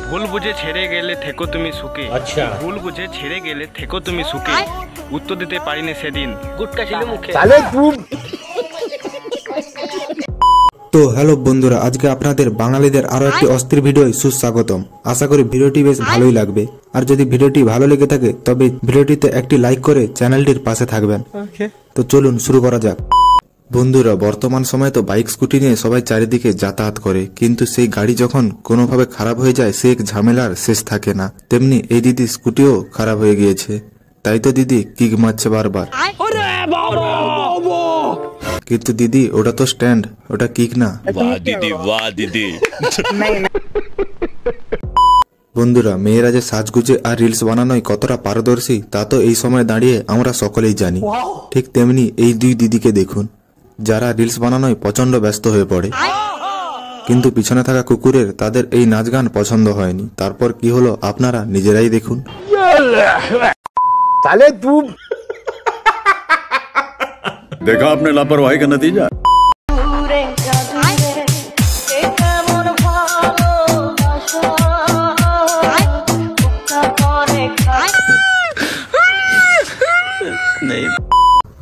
ভুল বুঝে ছেড়ে গেলে থেকো তুমি সুখে। আচ্ছা, ভুল বুঝে ছেড়ে গেলে থেকো তুমি সুখে, উত্তর দিতে পারিনি সেদিন, গুটকা ছিল মুখে। তো হ্যালো বন্ধুরা, আজকে আপনাদের বাঙালিদের আরো একটি অস্থির ভিডিও সুস্বাগতম। আশা করি ভিডিওটি বেশ ভালোই লাগবে। আর যদি ভিডিওটি ভালো লেগে থাকে তবে ভিডিওটিতে একটি লাইক করে চ্যানেলটির পাশে থাকবেন। তো চলুন শুরু করা যাক। বন্ধুরা, বর্তমান সময়ে তো বাইক স্কুটি নিয়ে সবাই চারিদিকে যাতায়াত করে, কিন্তু সেই গাড়ি যখন কোনোভাবে খারাপ হয়ে যায় সে এক ঝামেলার শেষ থাকে না। তেমনি এই দিদি স্কুটিও খারাপ হয়ে গিয়েছে, তাই তো দিদি কিক মারছে বারবার। কিন্তু দিদি ওটা তো স্ট্যান্ড, ওটা কিক না। বন্ধুরা, মেয়েরা যে সাজগুজে আর রিলস বানানোয় কতটা পারদর্শী তা তো এই সময় দাঁড়িয়ে আমরা সকলেই জানি। ঠিক তেমনি এই দুই দিদিকে দেখুন, যারা রিলস বানানোয় প্রচন্ড ব্যস্ত হয়ে পড়ে, কিন্তু পিছনে থাকা কুকুরের তাদের এই নাচ গান পছন্দ হয়নি। তারপর কি হলো আপনারা নিজেরাই দেখুন। देखा आपने लापरवाही का नतीजा।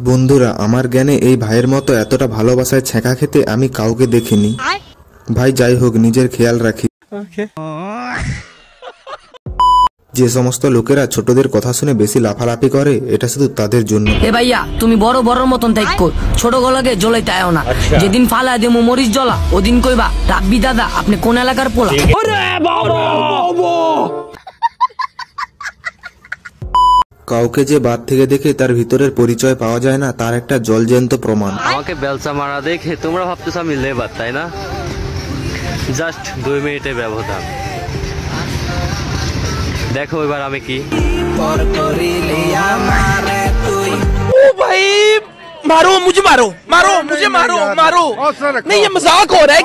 বন্ধুরা, আমার জ্ঞানে এই ভাইয়ের মতো এতটা ভালোবাসায় ছেঁকা খেতে আমি কাউকে দেখিনি। ভাই যাই হোক, নিজের খেয়াল রাখি। যে সমস্ত লোকেরা ছোটদের কথা শুনে বেশি লাফালাফি করে, এটা শুধু তাদের জন্য। এ ভাইয়া, তুমি বড় বড় মতন থাকো, ছোট গলাকে জ্বলাইতে আয়ো না। যেদিন ফালা দেমু মরিচ জ্বলা, ওদিন কইবা রাব্বি দাদা আপনি কোন এলাকার পোলা। কাউকে যে বাদ থেকে দেখে তার ভিতরের পরিচয় পাওয়া যায় না, তার একটা জলজ্যান্ত প্রমাণ। আমাকে বেলচা মারা দেখে তোমরা ভাবতেছ আমি লেবার, তাই না? জাস্ট 2 মিনিটের ব্যবধান। देखो एक बार हमें की ओ भाई, मारो मुझे, मारो मुझे, मारो नहीं, ये मजाक हो रहा है।